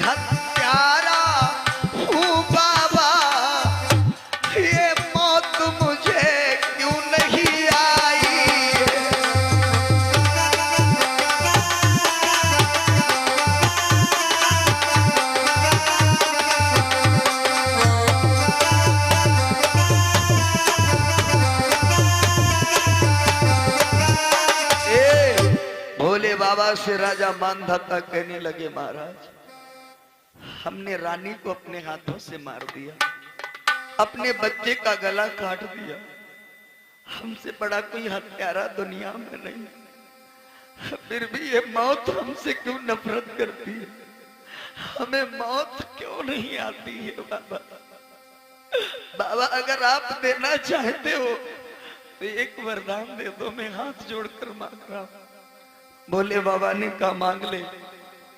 हत्यारा हूँ बाबा, ये मौत मुझे क्यों नहीं आई। भोले बाबा से राजा मानधाता कहने लगे, महाराज हमने रानी को अपने हाथों से मार दिया, अपने बच्चे का गला काट दिया, हमसे बड़ा कोई हत्यारा दुनिया में नहीं, फिर भी ये मौत हमसे क्यों नफरत करती है, हमें मौत क्यों नहीं आती है। बाबा बाबा अगर आप देना चाहते हो तो एक वरदान दे दो, मैं हाथ जोड़कर मांग रहा हूं। भोले बाबा ने कहा मांग ले।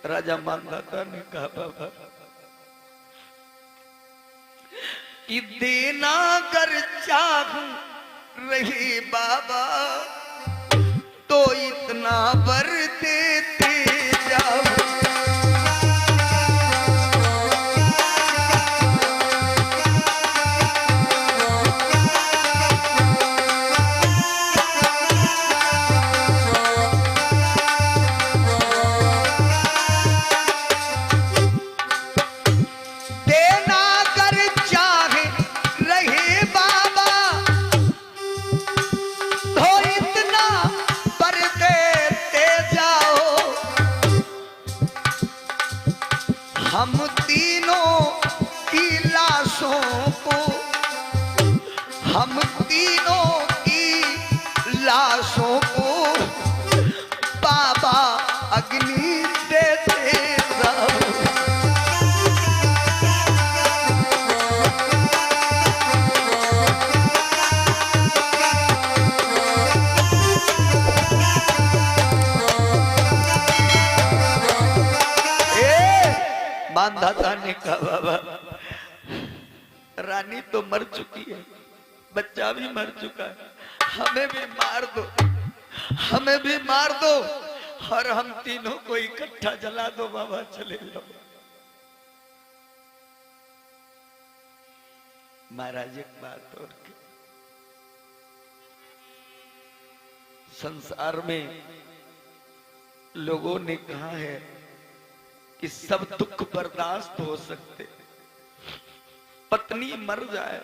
राजा मानधाता ने कहा बाबा कि देना कर चाह रही बाबा तो इतना वर देते जाओ। हम तीनों की लाशों को, हम तीनों की लाशों को बाबा अग्नि देते जाओ। मानधाता ने कहा बाबा रानी तो मर चुकी है, बच्चा भी मर चुका है, हमें भी मार दो, हमें भी मार दो और हम तीनों को इकट्ठा जला दो बाबा, चले जाओ। महाराज एक बात और की, संसार में लोगों ने कहा है कि सब दुख बर्दाश्त हो सकते, पत्नी मर जाए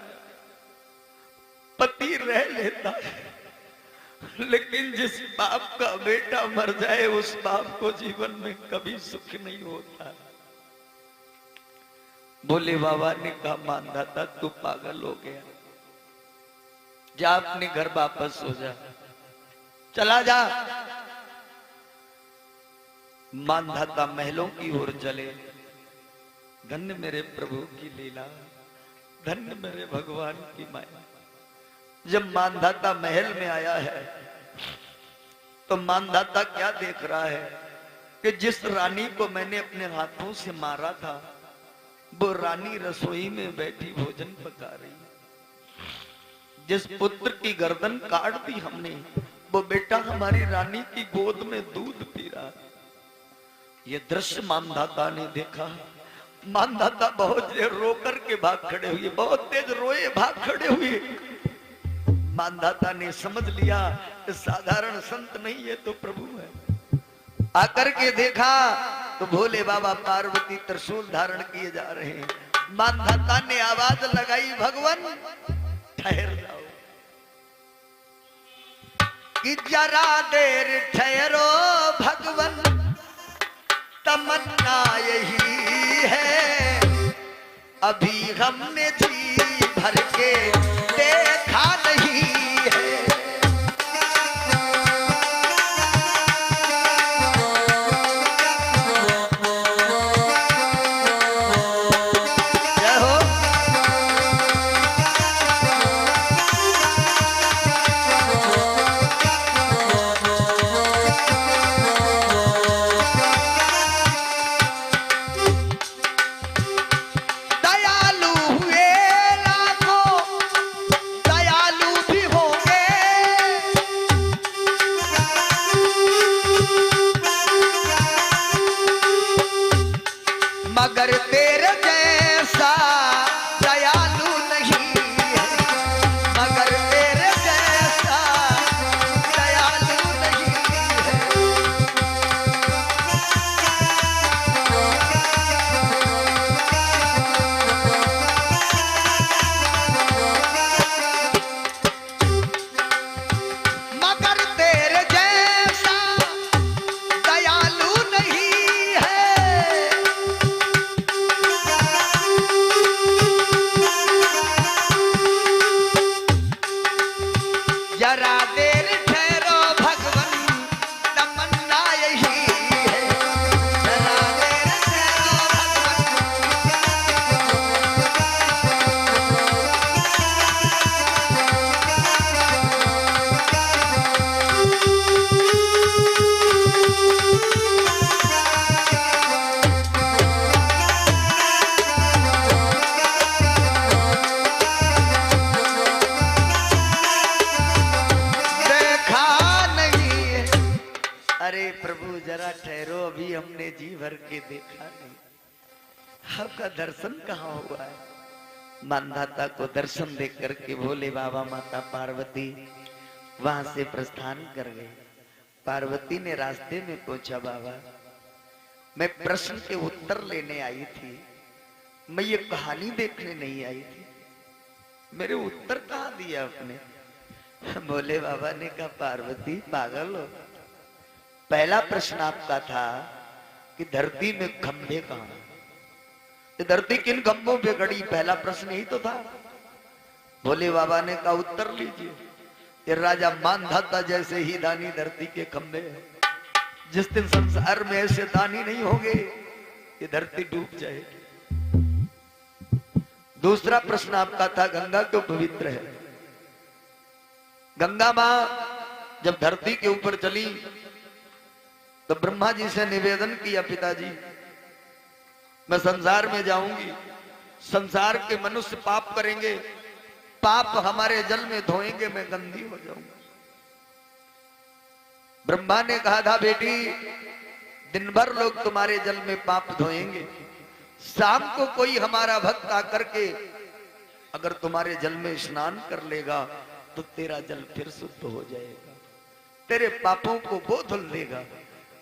पति रह लेता है, लेकिन जिस बाप का बेटा मर जाए उस बाप को जीवन में कभी सुख नहीं होता। भोले बाबा ने कहा मानधाता तू पागल हो गया, जा अपने घर वापस हो जा, चला जा। मानधाता महलों की ओर चले। धन्य मेरे प्रभु की लीला, धन्य मेरे भगवान की माया। जब मानधाता महल में आया है तो मानधाता क्या देख रहा है कि जिस रानी को मैंने अपने हाथों से मारा था वो रानी रसोई में बैठी भोजन पका रही है। जिस पुत्र की गर्दन काट दी हमने वो बेटा हमारी रानी की गोद में दूध पी रहा है। ये दृश्य मानधाता ने देखा। मानधाता बहुत देर रो करके भाग खड़े हुए, बहुत तेज रोए, भाग खड़े हुए। मानधाता ने समझ लिया साधारण संत नहीं है तो प्रभु है। आकर के देखा तो भोले बाबा पार्वती त्रिशूल धारण किए जा रहे हैं। मानधाता ने आवाज लगाई, भगवान ठहर जाओ, कि जरा देर ठहरो भगवान, तमन्ना यही है, अभी हमने जी भर के देखा नहीं है। जय हो। दयालु हुए मगर तेरे जैसा दयालु नहीं है, मगर तेरे जैसा दयालु नहीं है। मगर तेरे जैसा दयालु नहीं है। जरा देर ठहरो भगवन, तमन्ना यही है। जरा देर ठहरो देखा नहीं है। अरे प्रभु जरा ठहरो, अभी हमने जी भर के देखा नहीं, आपका दर्शन कहाँ हुआ है। मानधाता को दर्शन देख करके भोले बाबा माता पार्वती वहां से प्रस्थान कर गए। पार्वती ने रास्ते में पूछा, बाबा मैं प्रश्न के उत्तर लेने आई थी, मैं ये कहानी देखने नहीं आई थी, मेरे उत्तर कहाँ दिया आपने। भोले बाबा ने कहा, पार्वती पागल हो, पहला प्रश्न आपका था कि धरती में खंभे कहां हैं, तो धरती किन खंभों पे खड़ी, पहला प्रश्न ही तो था। भोले बाबा ने कहा, उत्तर लीजिए, ये राजा मानधाता जैसे ही दानी धरती के खंभे हैं। जिस दिन संसार में ऐसे दानी नहीं होंगे, ये धरती डूब जाएगी। दूसरा प्रश्न आपका था, गंगा क्यों पवित्र है। गंगा मां जब धरती के ऊपर चली तो ब्रह्मा जी से निवेदन किया, पिताजी मैं संसार में जाऊंगी, संसार के मनुष्य पाप करेंगे, पाप हमारे जल में धोएंगे, मैं गंदी हो जाऊंगी। ब्रह्मा ने कहा था, बेटी दिन भर लोग तुम्हारे जल में पाप धोएंगे, शाम को कोई हमारा भक्त आकर के अगर तुम्हारे जल में स्नान कर लेगा तो तेरा जल फिर शुद्ध हो जाएगा, तेरे पापों को वो धुल देगा।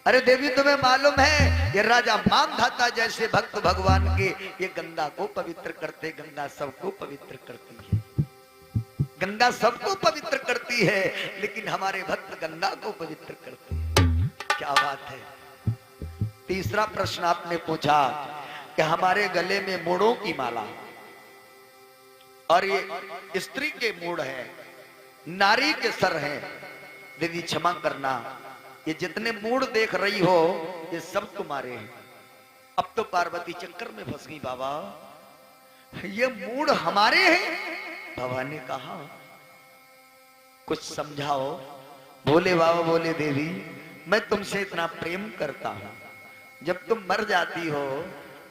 अरे देवी तुम्हें मालूम है, ये राजा मानधाता जैसे भक्त भगवान के ये गंगा को पवित्र करते, गंगा सबको पवित्र करती है, गंगा सबको पवित्र करती है, लेकिन हमारे भक्त गंगा को पवित्र करते हैं। क्या बात है। तीसरा प्रश्न आपने पूछा कि हमारे गले में मूड़ों की माला, और ये स्त्री के मूड़ है, नारी के सर हैं। दीदी क्षमा करना, ये जितने मूड देख रही हो ये सब तुम्हारे हैं। अब तो पार्वती चक्कर में फंस गई, बाबा ये मूड हमारे हैं। बाबा ने कहा, कुछ समझाओ। बोले बाबा, बोले देवी मैं तुमसे इतना प्रेम करता हूं, जब तुम मर जाती हो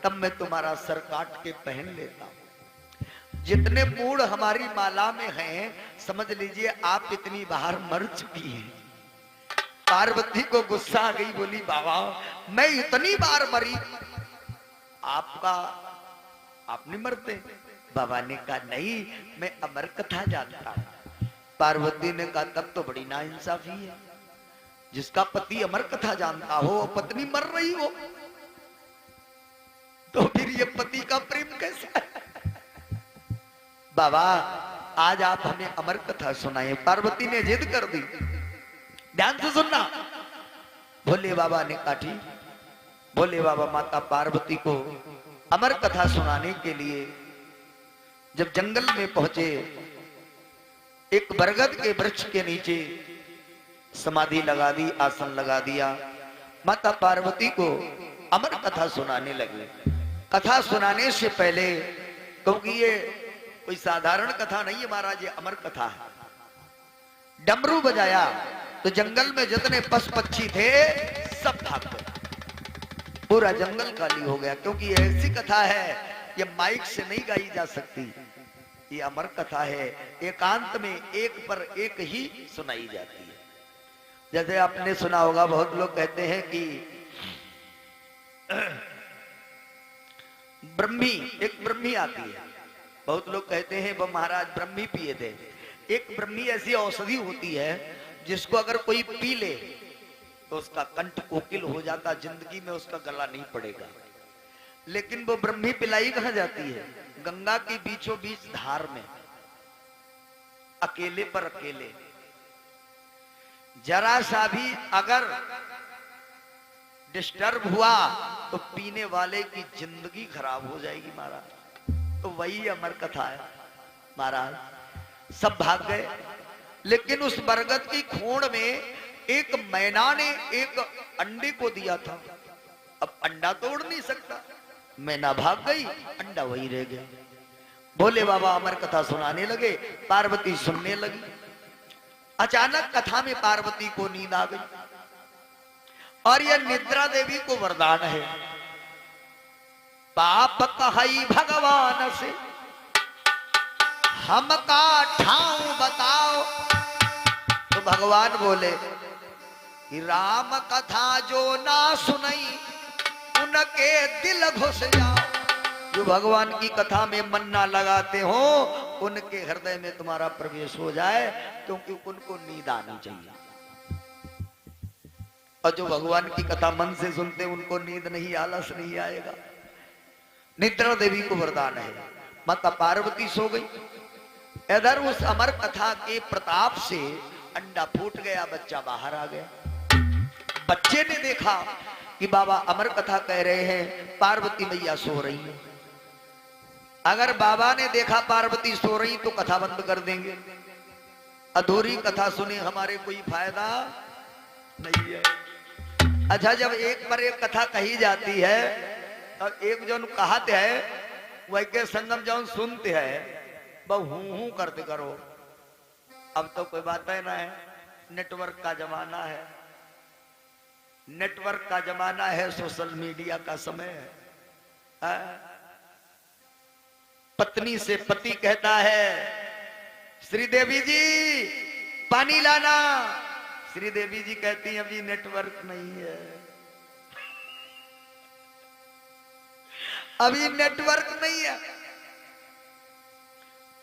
तब मैं तुम्हारा सर काट के पहन लेता हूं। जितने मूड हमारी माला में हैं, समझ लीजिए आप इतनी बार मर चुकी हैं। पार्वती को गुस्सा आ गई, बोली बाबा मैं इतनी बार मरी, आप नहीं मरते। बाबा ने कहा, नहीं मैं अमर कथा जानता हूं। पार्वती ने कहा, तब तो बड़ी नाइंसाफी है, जिसका पति अमर कथा जानता हो और पत्नी मर रही हो, तो फिर ये पति का प्रेम कैसा है। बाबा आज आप हमें अमर कथा सुनाए। पार्वती ने जिद कर दी, ध्यान से सुनना। भोले बाबा ने कहा ठीक। भोले बाबा माता पार्वती को अमर कथा सुनाने के लिए जब जंगल में पहुंचे, एक बरगद के वृक्ष के नीचे समाधि लगा दी, आसन लगा दिया। माता पार्वती को अमर कथा सुनाने लगे। कथा सुनाने से पहले, क्योंकि ये कोई साधारण कथा नहीं है महाराज, ये अमर कथा है। डमरू बजाया तो जंगल में जितने पशु पक्षी थे सब भाग गए, पूरा जंगल खाली हो गया। क्योंकि ये ऐसी कथा है, ये माइक से नहीं गाई जा सकती, ये अमर कथा है, एकांत में एक पर एक ही सुनाई जाती है। जैसे आपने सुना होगा, बहुत लोग कहते हैं कि ब्रह्मी, एक ब्रह्मी आती है, बहुत लोग कहते हैं वह महाराज ब्रह्मी पिए थे। एक ब्रह्मी ऐसी औषधि होती है जिसको अगर कोई पी ले तो उसका कंठ कोकिल हो जाता, जिंदगी में उसका गला नहीं पड़ेगा। लेकिन वो ब्रह्मी पिलाई कहां जाती है? गंगा की बीचों बीच धार में, अकेले पर अकेले। जरा सा भी अगर डिस्टर्ब हुआ तो पीने वाले की जिंदगी खराब हो जाएगी महाराज। तो वही अमर कथा है महाराज। सब भाग गए, लेकिन उस बरगद की खोड़ में एक मैना ने एक अंडे को दिया था। अब अंडा तोड़ नहीं सकता, मैना भाग गई, अंडा वही रह गया। भोले बाबा अमर कथा सुनाने लगे, पार्वती सुनने लगी। अचानक कथा में पार्वती को नींद आ गई, और यह निद्रा देवी को वरदान है, पाप कहाई भगवान से हमका ठाव बताओ। तो भगवान बोले कि राम कथा जो ना सुनई उनके दिल घुस जाओ। जो भगवान की कथा में मन ना लगाते हो उनके हृदय में तुम्हारा प्रवेश हो जाए, क्योंकि उनको नींद आनी चाहिए। और जो भगवान की कथा मन से सुनते उनको नींद नहीं, आलस नहीं आएगा। निद्रा देवी को वरदान है। माता पार्वती सो गई, इधर उस अमर कथा के प्रताप से अंडा फूट गया, बच्चा बाहर आ गया। बच्चे ने देखा कि बाबा अमर कथा कह रहे हैं, पार्वती मैया सो रही है। अगर बाबा ने देखा पार्वती सो रही तो कथा बंद कर देंगे, अधूरी कथा सुने हमारे कोई फायदा नहीं है। अच्छा, जब एक पर एक कथा कही जाती है तो एक जो कहते है वह के संगम जो सुनते हैं वह हूं करते करो। अब तो कोई बात है ना, है नेटवर्क का जमाना है, नेटवर्क का जमाना है, सोशल मीडिया का समय है। पत्नी से पति कहता है, श्रीदेवी जी पानी लाना। श्रीदेवी जी कहती हैं अभी नेटवर्क नहीं है, अभी नेटवर्क नहीं है।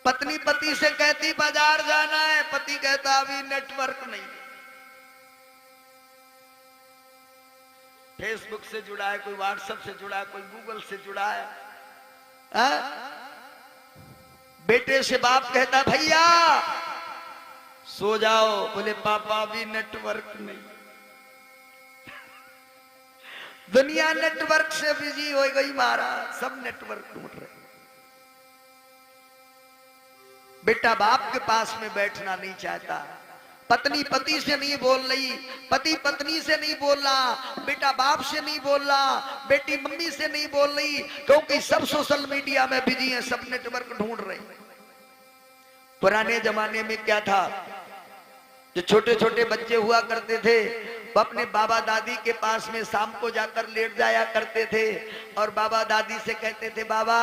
पत्नी पति से कहती बाजार जाना है, पति कहता अभी नेटवर्क नहीं। फेसबुक से जुड़ा है, कोई व्हाट्सएप से जुड़ा है, कोई गूगल से जुड़ा है। बेटे से बाप कहता भैया सो जाओ, बोले पापा अभी नेटवर्क नहीं। दुनिया नेटवर्क से बिजी हो गई महाराज, सब नेटवर्क ढूंढ रहे। बेटा बाप के पास में बैठना नहीं चाहता, पत्नी पति से नहीं बोल रही, पति पत्नी से नहीं बोल रहा, बेटा बाप से नहीं बोल रहा, बेटी मम्मी से नहीं बोल रही, क्योंकि सब सोशल मीडिया में बिजी हैं, सब नेटवर्क ढूंढ रहे। पुराने जमाने में क्या था, जो छोटे छोटे बच्चे हुआ करते थे वो अपने बाबा दादी के पास में शाम को जाकर लेट जाया करते थे, और बाबा दादी से कहते थे बाबा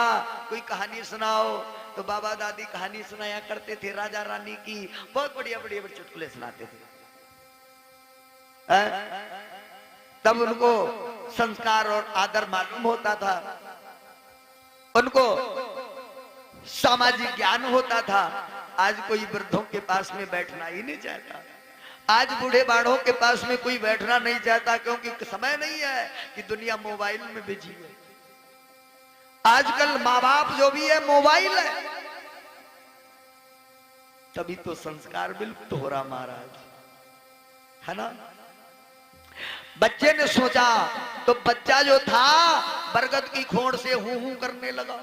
कोई कहानी सुनाओ। तो बाबा दादी कहानी सुनाया करते थे, राजा रानी की, बहुत बढ़िया बढ़िया चुटकुले सुनाते थे। तब उनको संस्कार और आदर मालूम होता था, उनको सामाजिक ज्ञान होता था। आज कोई वृद्धों के पास में बैठना ही नहीं चाहता, आज बूढ़े बाढ़ों के पास में कोई बैठना नहीं चाहता, क्योंकि समय नहीं है कि दुनिया मोबाइल में बिजी है। आजकल माँ बाप जो भी है मोबाइल है, तभी तो संस्कार विलुप्त हो रहा महाराज, है ना। बच्चे ने सोचा तो बच्चा जो था बरगद की खोड़ से हूं हूं करने लगा।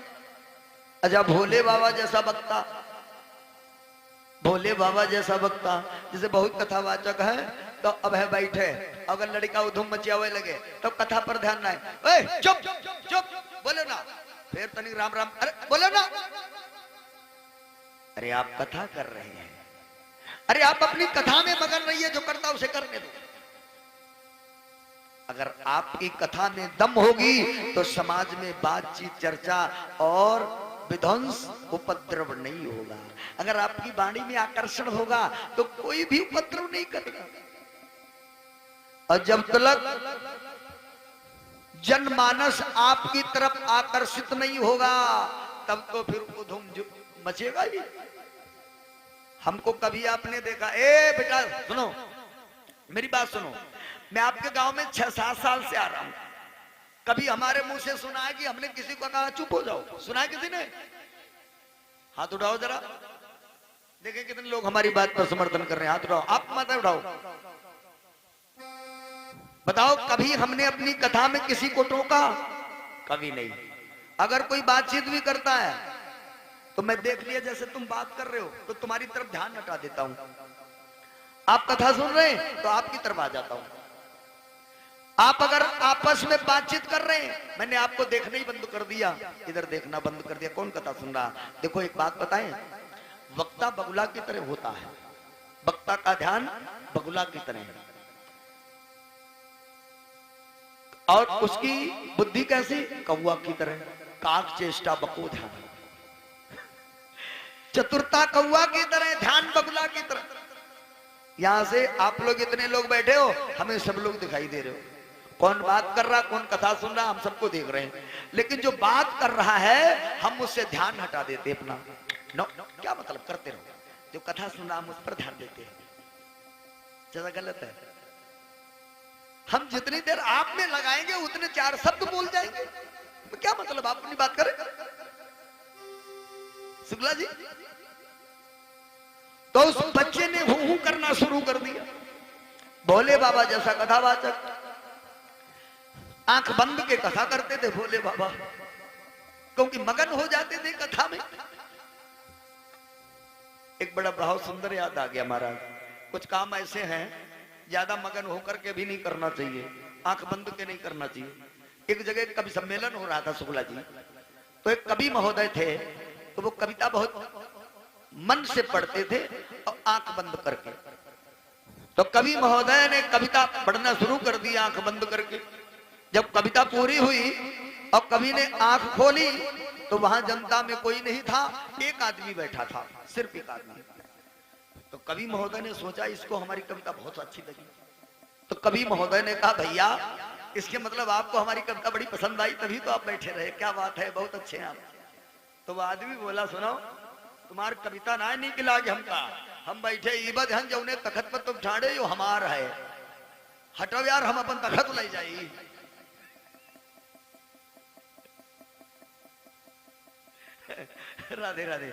अच्छा, भोले बाबा जैसा वक्ता, भोले बाबा जैसा वक्ता, जैसे बहुत कथावाचक है तो अब है बैठे, अगर लड़का उधम मचियावे लगे तो कथा पर ध्यान ना है, चुप चुप बोलो ना, फिर तनिक राम राम, अरे बोलो ना, अरे आप कथा कर रहे हैं, अरे आप अपनी कथा में मगन रहिए, जो करता उसे करने दो। अगर आपकी कथा में दम होगी तो समाज में बातचीत चर्चा और विध्वंस उपद्रव नहीं होगा। अगर आपकी वाणी में आकर्षण होगा तो कोई भी उपद्रव नहीं करेगा। और जब तक जनमानस आपकी तरफ आकर्षित नहीं होगा, तब तो फिर उधम मचेगा ही। हमको कभी आपने देखा, ए बेटा सुनो, मेरी बात सुनो, मैं आपके गांव में 6-7 साल से आ रहा हूं, कभी हमारे मुंह से सुना है कि हमने किसी को कहा चुप हो जाओ? सुना है किसी ने? हाथ उठाओ जरा, देखें कितने लोग हमारी बात पर समर्थन कर रहे हैं। हाथ उठाओ, आप मत उठाओ। बताओ कभी हमने अपनी कथा में किसी को टोका? कभी नहीं। अगर कोई बातचीत भी करता है तो मैं देख लिया जैसे तुम बात कर रहे हो तो तुम्हारी तरफ ध्यान हटा देता हूं। आप कथा सुन रहे हैं तो आपकी तरफ आ जाता हूं। आप अगर आपस में बातचीत कर रहे हैं, मैंने आपको देखना ही बंद कर दिया, इधर देखना बंद कर दिया, कौन कथा सुन रहा? देखो एक बात बताएं, वक्ता बगुला की तरह होता है, वक्ता का ध्यान बगुला की तरह है, और उसकी बुद्धि कैसी? कौवा की तरह, काक चेष्टा बको ध्यान, चतुरता कौवा की तरह, ध्यान बगुला की तरह। यहां से आप लोग इतने लोग बैठे हो, हमें सब लोग दिखाई दे रहे हो, कौन बात कर रहा, कौन कथा सुन रहा, हम सबको देख रहे हैं, लेकिन जो बात कर रहा है हम उससे ध्यान हटा देते अपना। नो, क्या मतलब? करते रहो, जो कथा सुन रहा हम उस पर ध्यान देते हैं, ज्यादा गलत है। हम जितनी देर आप में लगाएंगे उतने 4 शब्द बोल जाएंगे, तो क्या मतलब? आप अपनी बात करें शुक्ला जी। तो उस बच्चे ने हूं हूं करना शुरू कर दिया, भोले बाबा जैसा कथावाचक, आंख बंद के कथा करते थे भोले बाबा, क्योंकि मगन हो जाते थे कथा में। एक बड़ा बहुत सुंदर याद आ गया महाराज, कुछ काम ऐसे हैं ज्यादा मगन होकर के भी नहीं करना चाहिए, आंख बंद के नहीं करना चाहिए। एक जगह कवि सम्मेलन हो रहा था शुक्ला जी, तो एक कवि महोदय थे, तो वो कविता बहुत मन से पढ़ते थे और आंख बंद करके। तो कवि महोदय ने कविता पढ़ना शुरू कर दिया आंख बंद करके। जब कविता पूरी हुई और कवि ने आंख खोली तो वहां जनता में कोई नहीं था, एक आदमी बैठा था, सिर्फ एक आदमी। तो कवि महोदय ने सोचा इसको हमारी कविता बहुत अच्छी लगी, तो कवि महोदय ने कहा भैया इसके मतलब आपको हमारी कविता बड़ी पसंद आई, तभी तो आप बैठे रहे, क्या बात है, बहुत अच्छे हैं आप। तो वो आदमी बोला सुनो, तुम्हारी कविता ना निकला कि हम बैठे इबद हन जौने तखत पर तुम ठाड़े यो हमार है, हटो यार हम अपन तखत ले जाई। राधे राधे,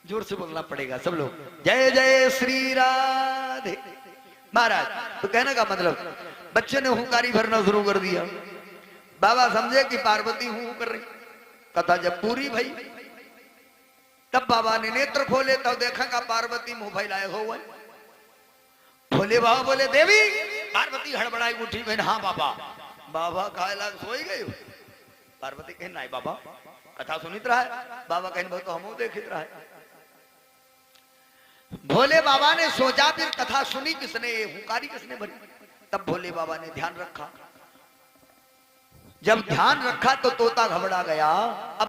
जोर से बोलना पड़ेगा सब लोग, जय जय श्री राधे। महाराज तो कहने का मतलब बच्चे ने हुंकारी भरना शुरू कर दिया, बाबा समझे कि पार्वती हूं कर रही। कथा जब पूरी भई तब बाबा ने नेत्र खोले, तब देखा का पार्वती मुंह फैलाए हुए। भोले बाबा बोले देवी, पार्वती हड़बड़ाई उठी, बहन हाँ बाबा। बाबा कहा सोई गई? पार्वती कहे नहीं बाबा, कथा सुनित रहा है। बाबा कहे बहुत तो हम देखित रहा है। भोले बाबा ने सोचा फिर कथा सुनी किसने, हुंकारी किसने भरी? तब भोले बाबा ने ध्यान रखा, जब ध्यान रखा तो तोता घबरा गया। अब